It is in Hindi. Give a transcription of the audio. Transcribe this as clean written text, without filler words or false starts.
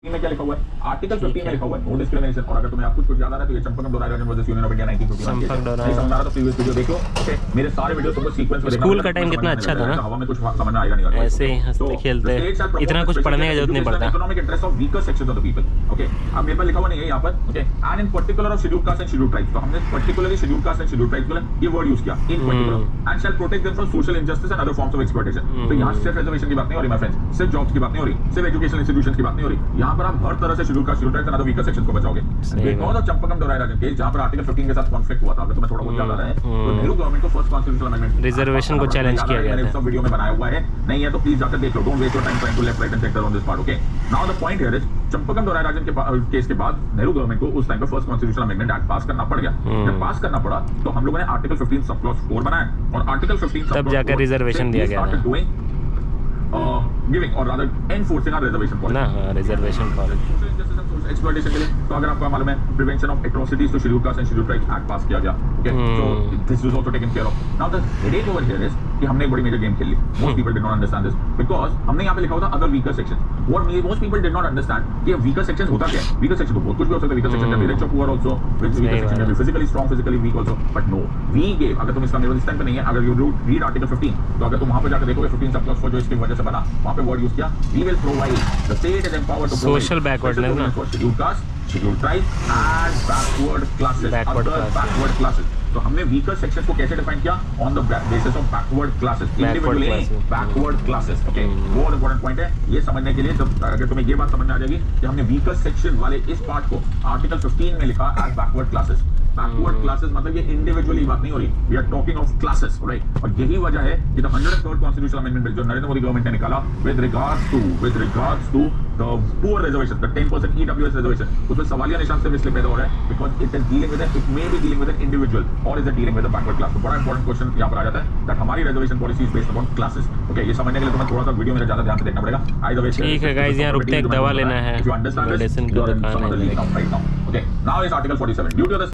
में क्या लिखा हुआ है? आर्टिकल 15 में लिखा हुआ है नो डिस्क्रिमिनेशन। और अगर तुम्हें कुछ याद आ रहा है तो ये चंपकम डोराई राजन वर्सेस यूनियन ऑफ इंडिया 1951 नहीं समझ आ रहा तो प्रीवियस वीडियो देख लो। ओके, मेरे सारे वीडियो तुमको सीक्वेंस में देखना। स्कूल का टाइम कितना अच्छा था ना, हवा में कुछ समझ में आएगा नहीं। ऐसे ही हंसते खेलते, इतना कुछ पढ़ने का जरूरत नहीं पड़ता। Economic interest of weaker sections of the people. Okay, अब मेरे पास लिखा हुआ नहीं है यहाँ पर। Okay, and in particular of scheduled caste and scheduled tribes. तो हमने particularly scheduled caste and scheduled tribes के लिए ये वर्ड यूज किया, इन particular, and shall protect them from social injustice and other forms of exploitation. तो यहाँ सिर्फ रिजर्वेशन की बात नहीं हो रही माय फ्रेंड्स, सिर्फ जॉब्स की बात नहीं हो रही, सिर्फ एजुकेशनल इंस्टीट्यूशंस की बात नहीं हो रही। यहाँ पर आप हर तरह से scheduled caste, scheduled tribes and other weaker sections को बचाओगे। Because of Champakam Dorai Rajan case, जहाँ पर आर्टिकल 15 के साथ कॉन्फ्लिक्ट हुआ था, अगर तुम्हें थोड़ा बहुत याद आ रहा है, तो नेहरू गवर्नमेंट को फर्स्ट कॉन्स्टिट्यूशनल अमेंडमेंट रिजर्वेशन को चैलेंज किया गया था। सब वीडियो में बनाया हुआ है, नहीं है तो प्लीज जाकर देख लो। Don't waste your time trying to left right and centre on this part. Okay, now the point here is Champakam Dorai Rajan के केस के बाद नेहरू गवर्नमेंट को उस टाइम पे फर्स्ट कॉन्स्टिट्यूशनल अमेंडमेंट एक्ट पास करना पड़ गया। जब पास करना पड़ा तो हम लोगों ने आर्टिकल 15 सब क्लॉज 4 बनाया और आर्टिकल 15 तब जाकर रिजर्वेशन दिया गया था। गिविंग और rather enforcing our reservation policy ना, रिजर्वेशन पॉलिसी एक्सप्लॉयटेशन के लिए। तो अगर आपको मालूम है prevention of atrocities to scheduled caste and scheduled tribes act pass किया गया। Okay, so this is also taken care of. Now the headache over here is कि हमने एक बड़ी मेजर गेम खेल ली। Most people did not understand this because हमने यहाँ पे लिखा हुआ था other weaker section. What most people did not understand कि वीकर सेक्शन होता क्या है। वीकर सेक्शन तो बहुत कुछ भी हो सकता है। Weaker section can be rich और poor also, weaker section can be physically strong, physically weak also, but no, we gave, अगर तुम इसका मेरे इस टाइम पे नहीं है, अगर यू रीड आर्टिकल 15 तो अगर तुम वहां पे जाकर देखोगे 15 सब क्लॉज 4 जो इसकी वजह से बना, वहां पे वर्ड यूज किया, we will provide, the state is empowered to social backwardness ना, scheduled caste, scheduled tribes and backward classes, backward classes. तो हमने वीकर सेक्शन को कैसे डिफाइन किया? On the basis of backward classes, individually backward classes. Okay, बहुत इंपॉर्टेंट पॉइंट है ये समझने के लिए। जब अगर तुम्हें ये बात समझ में आ जाएगी कि हमने वीकर सेक्शन वाले इस पार्ट को आर्टिकल 15 में लिखा as backward classes. Backward classes मतलब ये इंडिविजुअली बात नहीं हो रही, we are talking of classes, right. और यही वजह है कि the 103rd constitutional amendment bill जो नरेंद्र मोदी गवर्नमेंट ने निकाला with regards to the poor reservation, the 10% EWS reservation, उसमें सवालिया निशान से इसलिए पैदा हो रहा है because it is dealing with it may be dealing with an individual और is it dealing with the backward class. तो बड़ा इंपॉर्टेंट क्वेश्चन यहां पर आ जाता है दैट हमारी reservation policy is based upon classes. Okay, ये समझने के लिए तुम्हें थोड़ा सा वीडियो मेरे ज्यादा ध्यान से देखना पड़ेगा। आई द वे ठीक है गाइस, यहां रुकते हैं, एक दवा लेना है, if you understand this, medicine की दुकान है। Okay, now is article 47 due to